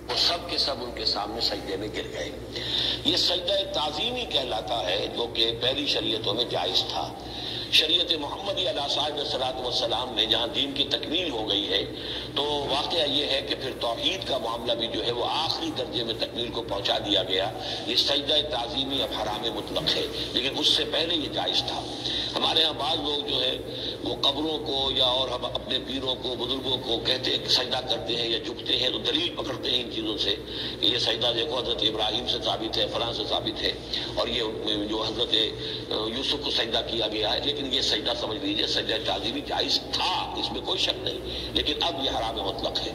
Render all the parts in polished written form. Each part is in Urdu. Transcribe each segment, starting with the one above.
وہ سب کے سب ان کے سامنے سجدے میں گر گئے۔ یہ سجدہ تعظیمی کہلاتا ہے، جو کہ پہلی شریعتوں میں جائز تھا۔ شریعت محمدی علیہ صلاۃ والسلام میں جہاں دین کی تکمیل ہو گئی ہے، تو واقعہ یہ ہے کہ پھر توحید کا معاملہ بھی جو ہے وہ آخری درجے میں تکمیل کو پہنچا دیا گیا۔ یہ سجدہ تعظیمی اب حرام مطلق ہے، لیکن اس سے پہلے یہ جائز تھا۔ ہمارے ہاں بعض لوگ جو ہے وہ قبروں کو یا اور ہم اپنے پیروں کو بزرگوں کو کہتے ہیں کہ سجدہ کرتے ہیں یا جھکتے ہیں، تو دلیل پکڑتے ہیں ان چیزوں سے کہ یہ سجدہ دیکھو حضرت ابراہیم سے ثابت ہے، فلاں سے ثابت ہے، اور یہ جو حضرت یوسف کو سجدہ کیا گیا ہے۔ لیکن یہ سجدہ سمجھ لیجیے سجدہ تعظیمی جائز تھا، اس میں کوئی شک نہیں، لیکن اب یہ حرام مطلق ہے۔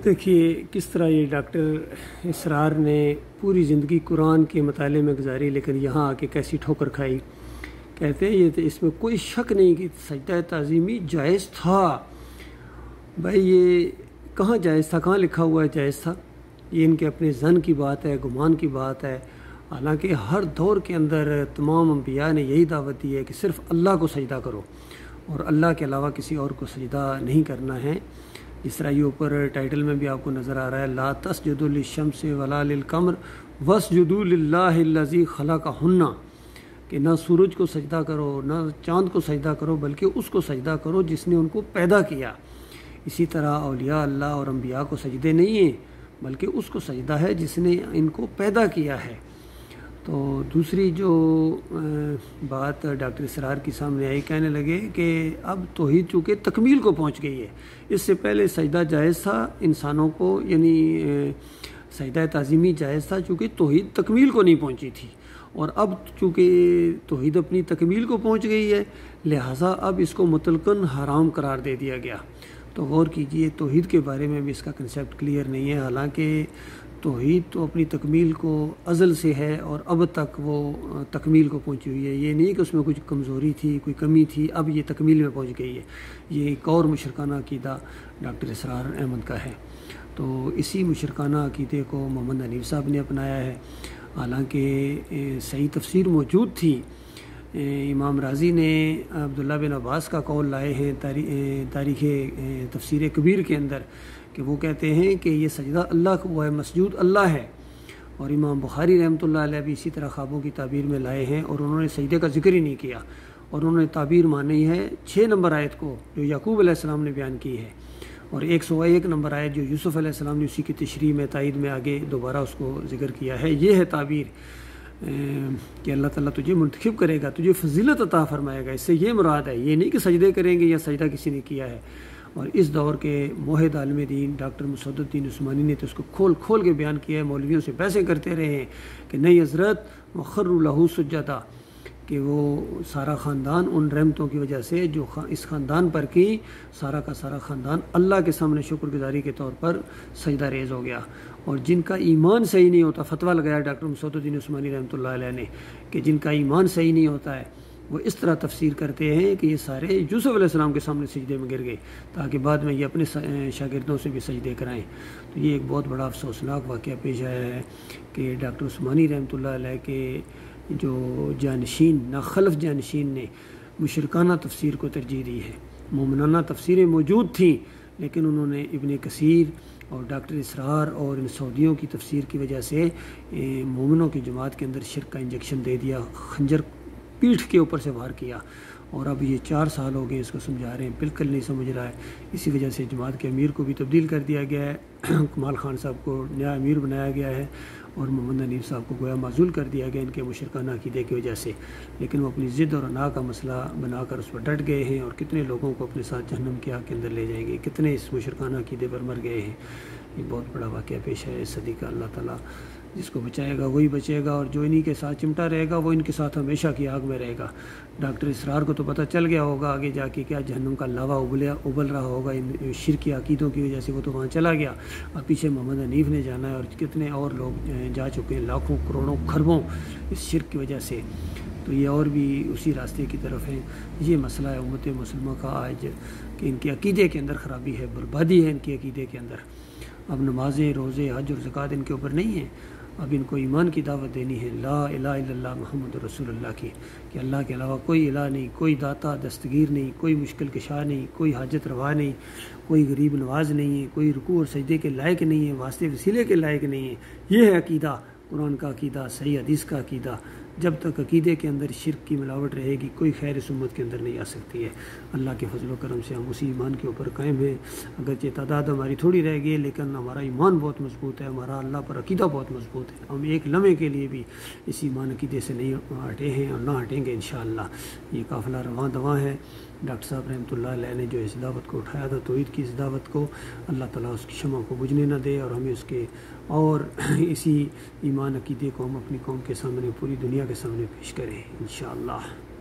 دیکھیے کس طرح یہ ڈاکٹر اسرار نے پوری زندگی قرآن کے مطالعے میں گزاری، لیکن یہاں آ کے کیسی ٹھوکر کھائی۔ کہتے ہیں یہ اس میں کوئی شک نہیں کہ سجدہ تعظیمی جائز تھا۔ بھائی یہ کہاں جائز تھا، کہاں لکھا ہوا ہے جائز تھا؟ یہ ان کے اپنے ظن کی بات ہے، گمان کی بات ہے۔ حالانکہ ہر دور کے اندر تمام انبیاء نے یہی دعوت دی ہے کہ صرف اللہ کو سجدہ کرو اور اللہ کے علاوہ کسی اور کو سجدہ نہیں کرنا ہے۔ اس طرح یہ اوپر ٹائٹل میں بھی آپ کو نظر آ رہا ہے، لا تسجدوا للشمس ولا للقمر واسجدوا للہ الذی خلقہن، کہ نہ سورج کو سجدہ کرو نہ چاند کو سجدہ کرو، بلکہ اس کو سجدہ کرو جس نے ان کو پیدا کیا۔ اسی طرح اولیاء اللہ اور انبیاء کو سجدے نہیں ہیں، بلکہ اس کو سجدہ ہے جس نے ان کو پیدا کیا ہے۔ تو دوسری جو بات ڈاکٹر اسرار کی سامنے آئی، کہنے لگے کہ اب توحید چونکہ تکمیل کو پہنچ گئی ہے، اس سے پہلے سجدہ جائز تھا انسانوں کو، یعنی سجدہ تعظیمی جائز تھا چونکہ توحید تکمیل کو نہیں پہنچی تھی، اور اب چونکہ توحید اپنی تکمیل کو پہنچ گئی ہے، لہٰذا اب اس کو مطلقاً حرام قرار دے دیا گیا۔ تو غور کیجئے، توحید کے بارے میں بھی اس کا کنسیپٹ کلیئر نہیں ہے، حالانکہ توحید تو اپنی تکمیل کو ازل سے ہے اور اب تک وہ تکمیل کو پہنچی ہوئی ہے۔ یہ نہیں کہ اس میں کچھ کمزوری تھی، کوئی کمی تھی، اب یہ تکمیل میں پہنچ گئی ہے۔ یہ ایک اور مشرکانہ عقیدہ ڈاکٹر اسرار احمد کا ہے۔ تو اسی مشرکانہ عقیدے کو محمد حنیف صاحب نے اپنایا ہے، حالانکہ صحیح تفسیر موجود تھی۔ امام رازی نے عبداللہ بن عباس کا قول لائے ہیں تاریخ تفسیر کبیر کے اندر، کہ وہ کہتے ہیں کہ یہ سجدہ اللہ کو ہوا ہے، مسجود اللہ ہے۔ اور امام بخاری رحمۃ اللہ علیہ بھی اسی طرح خوابوں کی تعبیر میں لائے ہیں، اور انہوں نے سجدے کا ذکر ہی نہیں کیا، اور انہوں نے تعبیر مانی ہے 6 نمبر آیت کو جو یعقوب علیہ السلام نے بیان کی ہے، اور 101 نمبر آیت جو یوسف علیہ السلام نے اسی کی تشریح میں تائید میں آگے دوبارہ اس کو ذکر کیا ہے۔ یہ ہے تعبیر کہ اللہ تعالیٰ تجھے منتخب کرے گا، تجھے فضیلت عطا فرمائے گا، اس سے یہ مراد ہے، یہ نہیں کہ سجدے کریں گے یا سجدہ کسی نے کیا ہے۔ اور اس دور کے موحد عالم دین ڈاکٹر مسعود الدین عثمانی نے تو اس کو کھول کھول کے بیان کیا ہے، مولویوں سے بحثیں کرتے رہے ہیں کہ نہیں حضرت وخروا لہ سجدا، کہ وہ سارا خاندان ان رحمتوں کی وجہ سے جو اس خاندان پر کی، سارا کا سارا خاندان اللہ کے سامنے شکر گزاری کے طور پر سجدہ ریز ہو گیا۔ اور جن کا ایمان صحیح نہیں ہوتا، فتویٰ لگایا ڈاکٹر مسعود الدین عثمانی رحمۃ اللہ علیہ نے کہ جن کا ایمان صحیح نہیں ہوتا ہے وہ اس طرح تفسیر کرتے ہیں کہ یہ سارے یوسف علیہ السلام کے سامنے سجدے میں گر گئے تاکہ بعد میں یہ اپنے شاگردوں سے بھی سجدے کرائیں۔ تو یہ ایک بہت بڑا افسوسناک واقعہ پیش آیا ہے کہ ڈاکٹر عثمانی رحمۃ اللہ علیہ کے جو جانشین ناخلف جانشین نے مشرکانہ تفسیر کو ترجیح دی ہے۔ مومنانہ تفسیریں موجود تھیں، لیکن انہوں نے ابن کثیر اور ڈاکٹر اسرار اور ان سعودیوں کی تفسیر کی وجہ سے مومنوں کی جماعت کے اندر شرک کا انجیکشن دے دیا، خنجر پیٹھ کے اوپر سے وار کیا، اور اب یہ 4 سال ہو گئے اس کو سمجھا رہے ہیں، بالکل نہیں سمجھ رہا ہے۔ اسی وجہ سے جماعت کے امیر کو بھی تبدیل کر دیا گیا ہے، کمال خان صاحب کو نیا امیر بنایا گیا ہے، اور محمد حنیف صاحب کو گویا معزول کر دیا گیا ان کے مشرکانہ عقیدے کی وجہ سے۔ لیکن وہ اپنی ضد اور انا کا مسئلہ بنا کر اس پر ڈٹ گئے ہیں، اور کتنے لوگوں کو اپنے ساتھ جہنم کی آگ کے اندر لے جائیں گے، کتنے اس مشرکانہ عقیدے پر مر گئے ہیں۔ یہ بہت بڑا واقعہ پیش ہے اس صدی کا۔ اللہ تعالیٰ جس کو بچائے گا وہی بچے گا، اور جو انہی کے ساتھ چمٹا رہے گا وہ ان کے ساتھ ہمیشہ کی آگ میں رہے گا۔ ڈاکٹر اسرار کو تو پتہ چل گیا ہوگا آگے جا کے کیا جہنم کا لاوا ابل رہا ہوگا ان شرکی عقیدوں کی وجہ سے، وہ تو وہاں چلا گیا۔ اب پیچھے محمد حنیف نے جانا ہے، اور کتنے اور لوگ جا چکے ہیں، لاکھوں کروڑوں خربوں اس شرک کی وجہ سے۔ تو یہ اور بھی اسی راستے کی طرف ہیں۔ یہ مسئلہ ہے امت مسلمہ کا آج کہ ان کے عقیدے کے اندر خرابی ہے، بربادی ہے ان کے عقیدے کے اندر۔ اب نمازیں، روزے، حج اور زکوٰۃ ان کے اوپر نہیں ہیں، اب ان کو ایمان کی دعوت دینی ہے، لا الہ الا اللہ محمد رسول اللہ کی، کہ اللہ کے علاوہ کوئی الہ نہیں، کوئی داتا دستگیر نہیں، کوئی مشکل کشا نہیں، کوئی حاجت روا نہیں، کوئی غریب نواز نہیں ہے، کوئی رکوع اور سجدے کے لائق نہیں ہے، واسطے وسیلے کے لائق نہیں ہے۔ یہ ہے عقیدہ، قرآن کا عقیدہ، صحیح حدیث کا عقیدہ۔ جب تک عقیدے کے اندر شرک کی ملاوٹ رہے گی کوئی خیر اس امت کے اندر نہیں آ سکتی ہے۔ اللہ کے فضل و کرم سے ہم اسی ایمان کے اوپر قائم ہیں، اگرچہ تعداد ہماری تھوڑی رہ گئی ہے لیکن ہمارا ایمان بہت مضبوط ہے، ہمارا اللہ پر عقیدہ بہت مضبوط ہے۔ ہم ایک لمحے کے لیے بھی اسی ایمان عقیدے سے نہیں ہٹے ہیں اور نہ ہٹیں گے انشاءاللہ۔ یہ قافلہ رواں دواں ہے۔ ڈاکٹر صاحب رحمۃ اللہ علیہ نے جو اس دعوت کو اٹھایا تھا، توحید کی اس دعوت کو، اللہ تعالیٰ اس کی شمع کو بجھنے نہ دے اور ہمیں اس کے اور اسی ایمان عقیدے کو ہم اپنی قوم کے سامنے، پوری دنیا کے سامنے پیش کریں انشاءاللہ۔